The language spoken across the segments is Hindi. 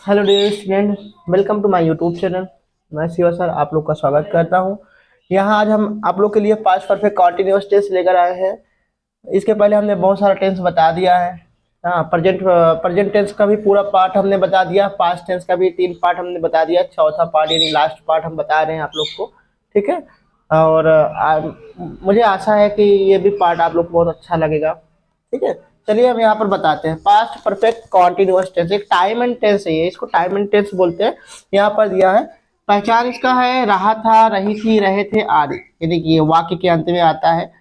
Hello dear student, welcome to my YouTube channel. मैं शिवा सर आप लोग का स्वागत करता हूं। यहाँ आज हम आप लोग के लिए पास्ट परफेक्ट कॉन्टिन्यूअस टेंस लेकर आए हैं। इसके पहले हमने बहुत सारा टेंस बता दिया है। हाँ, प्रेजेंट टेंस का भी पूरा पार्ट हमने बता दिया, पास्ट टेंस का भी 3 पार्ट हमने बता दिया, चौथा पार्ट यानी लास्ट पार्ट हम बता रहे हैं आप लोग को। ठीक है। और मुझे आशा है कि ये भी पार्ट आप लोग को बहुत अच्छा लगेगा। ठीक है। चलिए हम यहाँ पर बताते हैं पास्ट परफेक्ट कॉन्टिन्यूअस टेंस। एक टाइम एंड टेंस है, ये इसको टाइम एंड टेंस बोलते हैं। यहाँ पर दिया है पहचान इसका है रहा था, रही थी, रहे थे आदि, यानी कि ये वाक्य के अंत में आता है।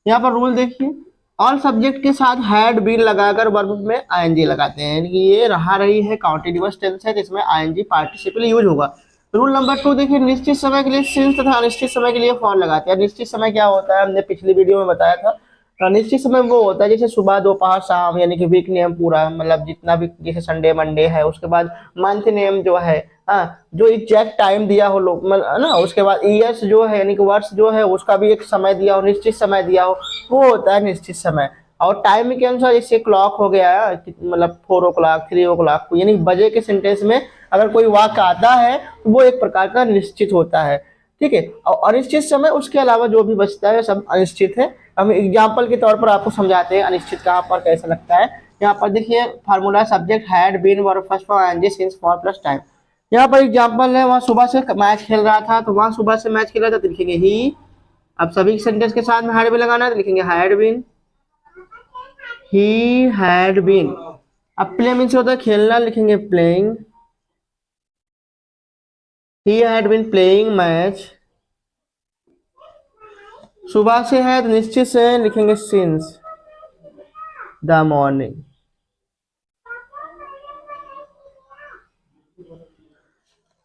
यहाँ पर रूल देखिए, और सब्जेक्ट के साथ हैड बीन लगाकर वर्ब में आईएनजी लगाते हैं, यानी कि ये रहा रही है कॉन्टिन्यूअस टेंस है जिसमें आईएनजी पार्टिसिपल यूज होगा। रूल नंबर 2 देखिए, निश्चित समय के लिए सिंस तथा अनिश्चित समय के लिए फॉर लगाते हैं। निश्चित समय क्या होता है, हमने पिछली वीडियो में बताया था। निश्चित समय वो होता है जैसे सुबह दोपहर शाम, यानी कि वीक नेम पूरा, मतलब जितना भी, जैसे संडे मंडे है, उसके बाद मंथ नेम जो है, हाँ, जो एग्जैक्ट टाइम दिया हो लोग ना, उसके बाद ईयर्स जो है यानी कि वर्ष जो है उसका भी एक समय दिया हो, निश्चित समय दिया हो, वो होता है निश्चित समय। और टाइम के अनुसार जैसे क्लॉक हो गया, मतलब 4 o'clock 3 o'clock, यानी बजे के सेंटेंस में अगर कोई वाक्य आता है तो वो एक प्रकार का निश्चित होता है। ठीक है। और अनिश्चित समय उसके अलावा जो भी बचता है सब अनिश्चित है। हम एग्जाम्पल के तौर पर आपको समझाते हैं अनिश्चित कहाँ पर कैसा लगता है। यहाँ पर देखिए formula, subject had been verb first form ING since for plus time. यहाँ पर एग्जाम्पल है, वहाँ सुबह से मैच खेल रहा था, तो वहाँ सुबह से मैच खेल रहा था तो लिखेंगे ही। अब सभी सेंटेंस के साथ में हैड भी लगाना है तो लिखेंगे had been, he had been. अब प्ले मीन्स होता है खेलना, लिखेंगे playing, he had been playing match. सुबह से है तो निश्चित से लिखेंगे since the morning.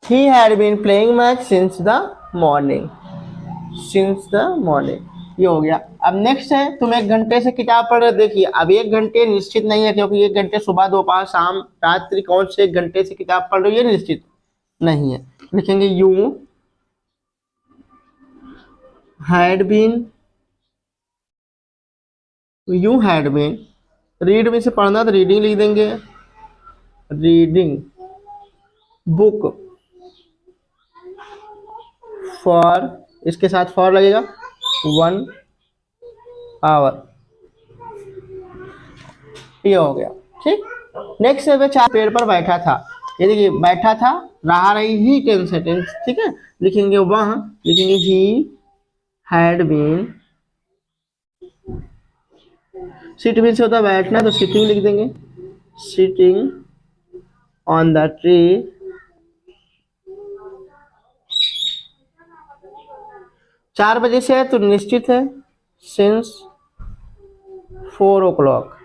He had been playing match since the morning. Since the morning, ये हो गया। अब नेक्स्ट है, तुम 1 घंटे से किताब पढ़ रहे। देखिए अब 1 घंटे निश्चित नहीं है, क्योंकि 1 घंटे सुबह दोपहर शाम रात्रि, कौन से 1 घंटे से किताब पढ़ रहे हो ये निश्चित नहीं है। लिखेंगे you had been, you had been. Read में से पढ़ना तो रीडिंग लिख देंगे, रीडिंग बुक फॉर, इसके साथ फॉर लगेगा 1 hour, ये हो गया। ठीक। नेक्स्ट है, चार पेड़ पर बैठा था। ये देखिए बैठा था, रहा रही ही टेंस है, टेंस। ठीक है। लिखेंगे वह, लिखेंगे he had been. Sit mean से होता है बैठना, तो सिटिंग लिख देंगे, सिटिंग ऑन द ट्री। 4 बजे से है तो निश्चित है, सिंस 4 o'clock।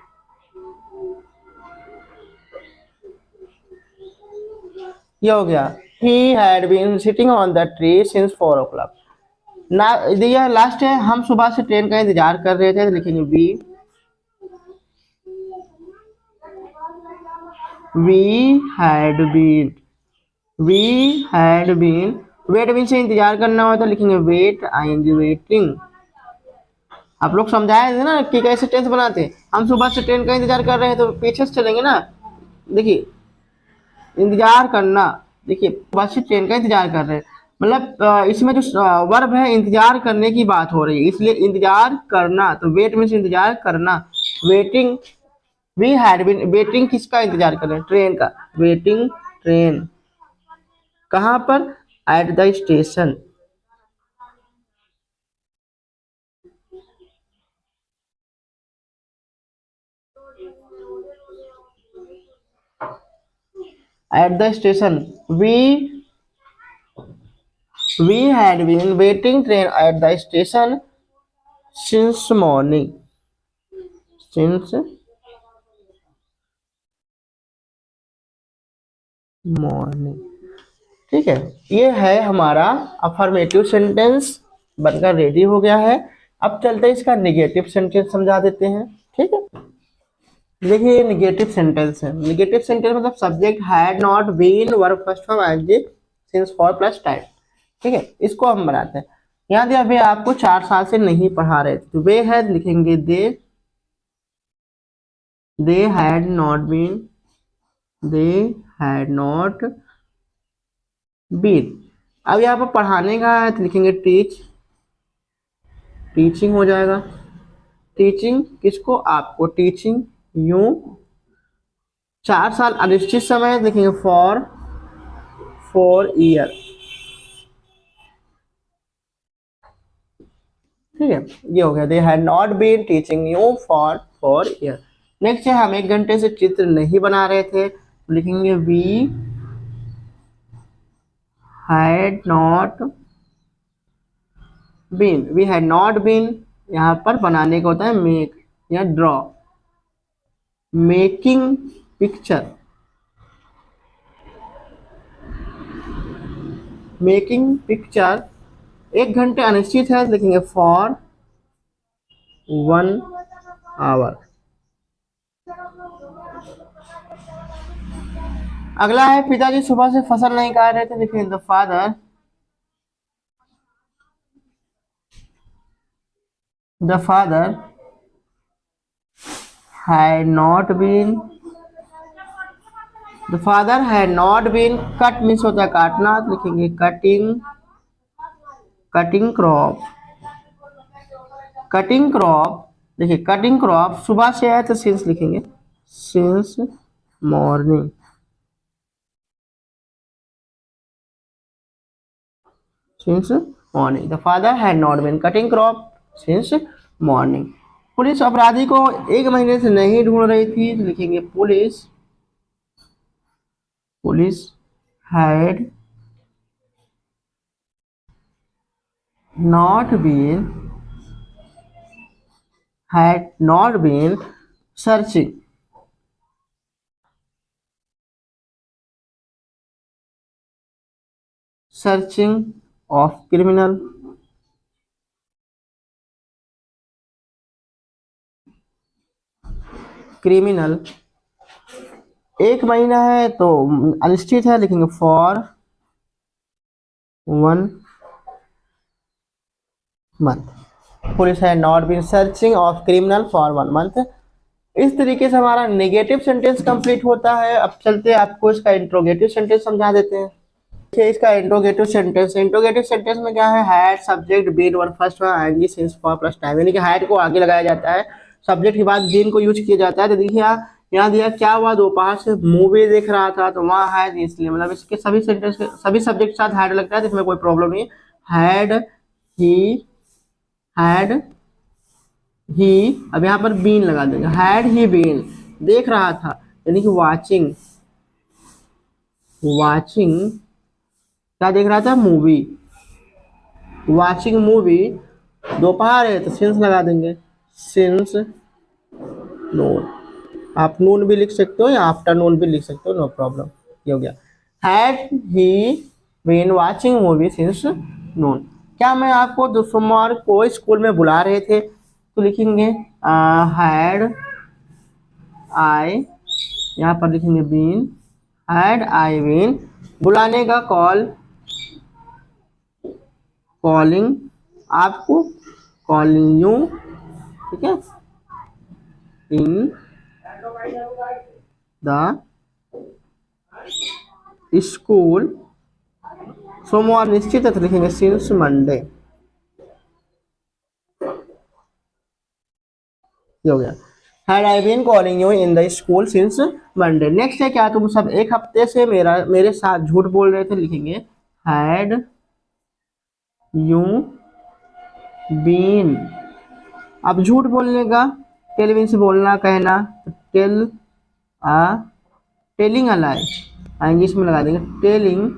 ये हो गया, he had been sitting on the tree since 4 o'clock। ना ये लास्ट है, हम सुबह से ट्रेन का इंतजार कर रहे थे, तो लिखेंगे we had been, we had been. Wait mean से इंतजार करना हो तो लिखेंगे वेट, आईएनजी वेटिंग। आप लोग समझाए थे ना कि कैसे टेंस बनाते हैं। हम सुबह से ट्रेन का इंतजार कर रहे हैं तो पीछे से चलेंगे ना। देखिए इंतजार करना, देखिए सुबह से ट्रेन का इंतजार कर रहे हैं, मतलब इसमें जो वर्ब है इंतजार करने की बात हो रही है, इसलिए इंतजार करना, तो वेट मीन्स इंतजार करना। Waiting, we had been waiting, किसका इंतजार कर रहे हैं, ट्रेन का, वेटिंग ट्रेन। कहाँ पर, at the station. At the station, we had been waiting train at the station since morning, since morning. ठीक है। ये है हमारा अफर्मेटिव सेंटेंस, बनकर रेडी हो गया है। अब चलते हैं इसका निगेटिव सेंटेंस समझा देते हैं। ठीक है। देखिए ये निगेटिव सेंटेंस है। निगेटिव सेंटेंस मतलब subject had not been verb first form ING since for plus time. ठीक है, इसको हम बनाते हैं। यहाँ दिया अभी आपको 4 साल से नहीं पढ़ा रहे थे, तो वे हैड लिखेंगे they had not been, they had not been. अब यहाँ पर पढ़ाने का है तो लिखेंगे टीच, टीचिंग हो जाएगा। टीचिंग किसको? आपको। टीचिंग यू 4 साल अनिश्चित समय लिखेंगे फॉर 4 ईयर। ठीक है, ये हो गया। They had not been teaching you for 4 year. Next है हम 1 घंटे से चित्र नहीं बना रहे थे, तो लिखेंगे we had not been. We had not been यहाँ पर बनाने का होता है मेक या draw. Making picture, making picture 1 घंटे अनिश्चित है, लिखेंगे फॉर 1 आवर। अगला है पिताजी सुबह से फसल नहीं काट रहे थे, लिखेंगे the father, the father had not been, the father had not been cut means होता है काटना, तो लिखेंगे cutting, cutting crop, cutting crop. देखिए कटिंग क्रॉप सुबह से है तो सिंस लिखेंगे, since morning, since morning. The father had not been cutting crop since morning. Police अपराधी को 1 महीने से नहीं ढूंढ रही थी, तो लिखेंगे police, police had not been, had not been searching, searching of criminal, criminal। 1 महीना है तो अनिश्चित है, लिखेंगे फॉर 1 मंथ। पुलिस है not been searching of criminal for 1 month. इस तरीके से हमारा नेगेटिव सेंटेंस कंप्लीट होता है। अब चलते हैं आपको इसका इंट्रोगेटिव सेंटेंस समझा देते हैं। देखिए इसका इंट्रोगेटिव सेंटेंस, इंट्रोगेटिव सेंटेंस में क्या है, had subject been verb first one ING since for plus time, यानी कि हैड को आगे लगाया जाता है, सब्जेक्ट के बाद बीन को यूज किया जाता है। तो देखिए यहाँ दिया क्या हुआ, दोपहर से मूवी देख रहा था तो वहाँ हैड, इसलिए मतलब इसके सभी सेंटेंस सभी सब्जेक्ट के साथ हैड लगता है, तो इसमें कोई प्रॉब्लम नहीं। हैड ही, हैड ही, अब यहाँ पर बीन लगा देंगे, हैड ही बीन देख रहा था, यानी कि वाचिंग, वाचिंग क्या देख रहा था, मूवी, वाचिंग मूवी। दोपहर है तो सिंस लगा देंगे, सिंस नून। आप नून भी लिख सकते हो या आफ्टरनून भी लिख सकते हो, नो प्रॉब्लम। ये हो गया। Had he been watching movie since noon. क्या मैं आपको सोमवार को स्कूल में बुला रहे थे, तो लिखेंगे हैड आई, यहाँ पर लिखेंगे बीन, हैड आई बीन बुलाने का, कॉल, कॉलिंग आपको, कॉलिंग यू, ठीक है, इन द स्कूल। सोमवार निश्चित है तो लिखेंगे सिंस मंडे। ये हो गया, had I been calling you in the school since Monday. Next है क्या, तुम सब 1 हफ्ते से मेरे साथ झूठ बोल रहे थे, लिखेंगे हैड यू बीन। अब झूठ बोलने का, टेल मीन्स बोलना, कहना, तो tell a, telling a lie, English में लगा देंगे telling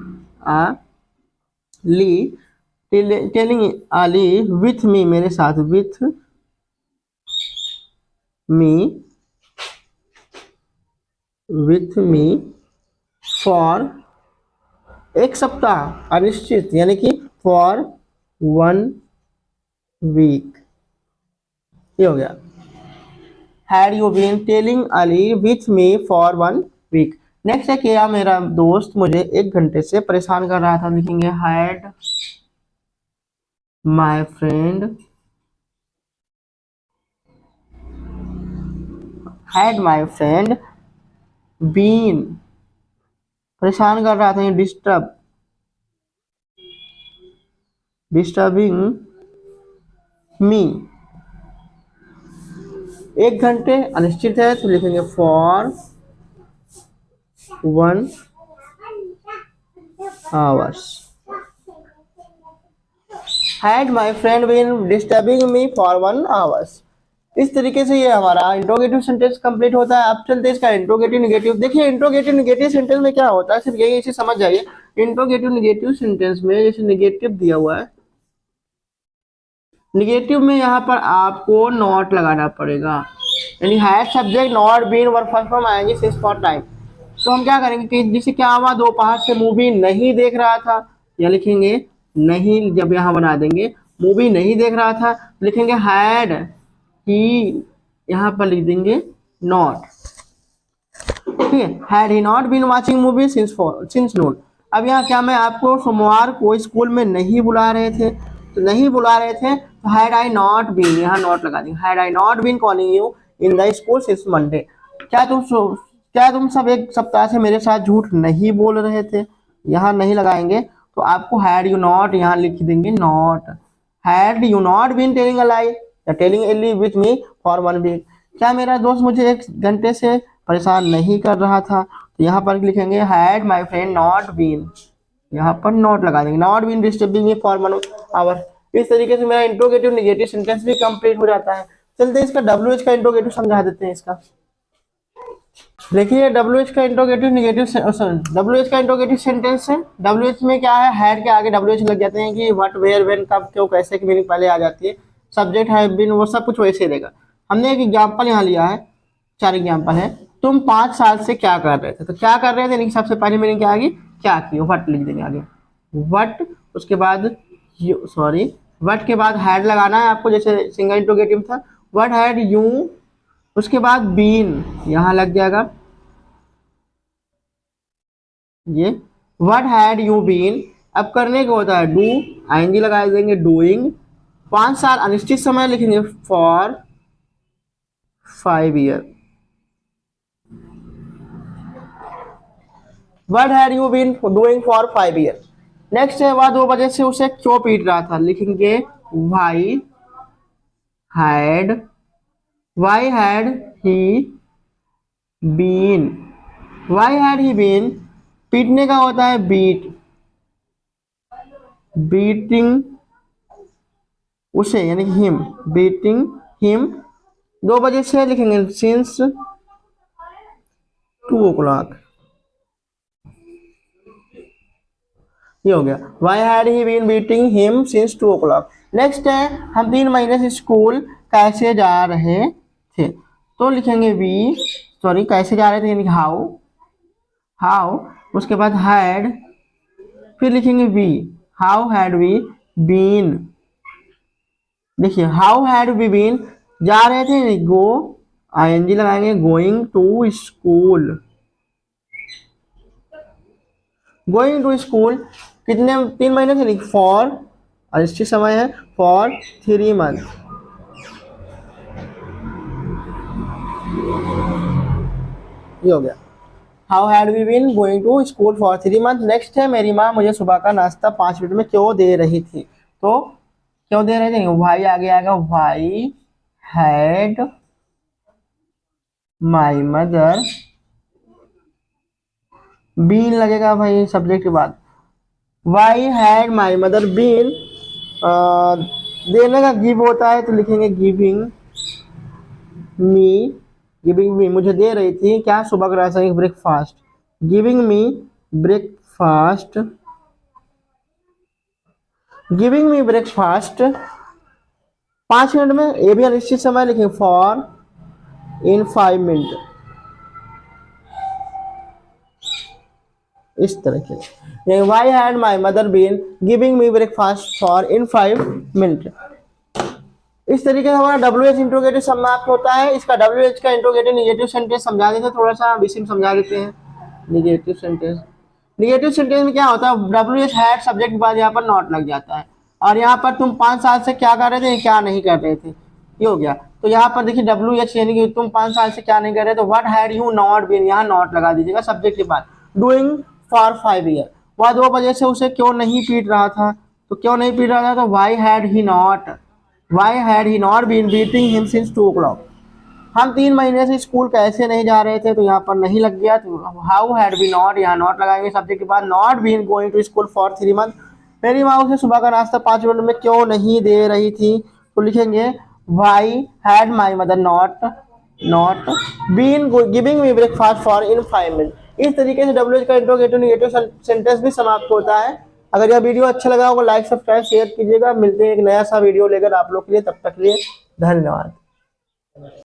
a lie, telling a lie with me मेरे साथ, with me, with me for 1 सप्ताह अनिश्चित, यानी कि फॉर 1 वीक। ये हो गया, had you been telling a lie with me for 1 week. Next है क्या, मेरा दोस्त मुझे 1 घंटे से परेशान कर रहा था, लिखेंगे had my friend, had my friend been परेशान कर रहा था, ये डिस्टर्बिंग मी। 1 घंटे अनिश्चित है तो लिखेंगे for 1 hours। Had my friend been disturbing me for 1 hours। इस तरीके से ये हमारा इंट्रोगेटिव सेंटेंस कंप्लीट होता है। अब चलते हैं इसका इंट्रोगेटिव निगेटिव। देखिए इंट्रोगेटिव निगेटिव सेंटेंस में क्या होता है, सिर्फ यही इसे समझ जाइए। इंट्रोगेटिव निगेटिव सेंटेंस में जैसे निगेटिव दिया हुआ है, निगेटिव में यहाँ पर आपको नॉट लगाना पड़ेगा, यानी had subject not been verb first form आएंगे सिंस फॉर टाइम। तो हम क्या करेंगे कि जिसे क्या हुआ, दोपहर से मूवी नहीं देख रहा था, या लिखेंगे नहीं, जब यहाँ बना देंगे मूवी नहीं देख रहा था लिखेंगे हैड ही, यहाँ पर लिख देंगे नॉट। ठीक है, had he not been watching movie since note. अब यहाँ क्या, मैं आपको सोमवार को स्कूल में नहीं बुला रहे थे, तो नहीं बुला रहे थे तो हैड आई नॉट बीन, यहाँ नॉट लगा देंगे, had I not been calling you in the school since Monday. क्या तुम सब एक सप्ताह से मेरे साथ झूठ नहीं बोल रहे थे, यहाँ नहीं लगाएंगे तो आपको हैड यू नॉट यहाँ लिख देंगे not. Had you not been telling a lie या telling a lie with me for 1 week. क्या मेरा दोस्त मुझे 1 घंटे से परेशान नहीं कर रहा था, तो यहाँ पर लिखेंगे had my friend not been, यहाँ पर नॉट लगा देंगे, not been disturbing me for 1 hour। इस तरीके से मेरा इंट्रोगेटिव निगेटिव सेंटेंस भी कंप्लीट हो जाता है। चलते इसका WH का इंट्रोगेटिव समझा देते हैं इसका। देखिए WH का इंट्रोगेटिव निगेटिव WH का इंट्रोगेटिव सेंटेंस है। WH में क्या है, हैड के आगे WH लग जाते हैं कि व्हाट वेयर व्हेन कब क्यों कैसे की मीनिंग पहले आ जाती है। सब्जेक्ट हैव बीन वो सब कुछ वैसे रहेगा। हमने एक एग्जांपल यहाँ लिया है, 4 एग्जांपल है। तुम 5 साल से क्या कर रहे थे, तो क्या कर रहे थे यानी सबसे पहले मीनिंग क्या आएगी, क्या की, व्हाट लिख देंगे आगे व्हाट, उसके बाद व्हाट के बाद हैड लगाना है आपको, जैसे सिंगल इंट्रोगेटिव था व्हाट हैड यू, उसके बाद बीन यहाँ लग जाएगा ये व्हाट हैड यू बीन। अब करने को होता है डू, आईएनजी लगा देंगे डूइंग। 5 साल अनिश्चित समय लिखेंगे for 5 years। What had you been doing for 5 years। Next है वह 2 बजे से उसे क्यों पीट रहा था, लिखेंगे why had he been. Why had he been, पीटने का होता है बीटिंग उसे यानी कि हिम, बीटिंग हिम। 2 बजे से लिखेंगे सिंस 2 o'clock। ये हो गया why had he been beating him since 2 o'clock। Next है हम 3 महीने से स्कूल कैसे जा रहे थे, तो लिखेंगे कैसे जा रहे थे यानी हाउ, उसके बाद हैड, फिर लिखेंगे we, how had we been. देखिए हाउ हैड वी बीन, जा रहे थे गो, आईएनजी लगाएंगे going to school. Going to school कितने 3 महीने से, फॉर अनिश्चित समय है फॉर 3 months। ये हो गया how had we been going to school for 3 months। Next है मेरी माँ मुझे सुबह का नाश्ता 5 मिनट में क्यों दे रही थी, तो क्यों दे रहे थे, भाई आगे आएगा why had my mother been लगेगा भाई सब्जेक्ट के बाद, why had my mother been. देने का गिव होता है तो लिखेंगे गिविंग मी मुझे दे रही थी क्या, सुबह का नाश्ता breakfast, giving me breakfast, 5 minute में, ये भी अनिश्चित समय लिखेंगे फॉर इन 5 minutes। इस तरह के why had my mother been giving me breakfast for in 5 minutes। इस तरीके से हमारा WH इंट्रोगेटिव समाप्त होता है। इसका WH का इंट्रोगेटिव निगेटिव सेंटेंस समझा देते हैं, थोड़ा सा विषय समझा देते हैं। निगेटिव सेंटेंस में क्या होता है, WH हैड सब्जेक्ट के बाद यहाँ पर नॉट लग जाता है, और यहाँ पर तुम 5 साल से क्या कर रहे थे क्या नहीं कर रहे थे, ये हो गया। तो यहाँ पर देखिए WH यानी कि तुम 5 साल से क्या नहीं कर रहे, तो what had you not been, यहाँ नॉट लगा दीजिएगा सब्जेक्ट के बाद। Doing for 5 year. वह 2 बजे से उसे क्यों नहीं पीट रहा था? तो क्यों नहीं पीट रहा था? तो why had he not been beating him since 2 o'clock। हम 3 महीने से स्कूल कैसे नहीं जा रहे थे? तो यहाँ पर नहीं लग गया, तो हाउ हैड बी नॉट, यहाँ नॉट लगाएंगे सब्जेक्ट के बाद। Not been going to school for 3 month। मेरी माँ उसे सुबह का नाश्ता 5 मिनट में क्यों नहीं दे रही थी? तो लिखेंगे why had my mother not been giving me breakfast for in 5 minutes। इस तरीके से WH का इंट्रोगेटिव नेगेटिव सेंटेंस भी समाप्त होता है। अगर यह वीडियो अच्छा लगा होगा लाइक सब्सक्राइब शेयर कीजिएगा। मिलते हैं एक नया सा वीडियो लेकर आप लोग के लिए, तब तक के लिए धन्यवाद।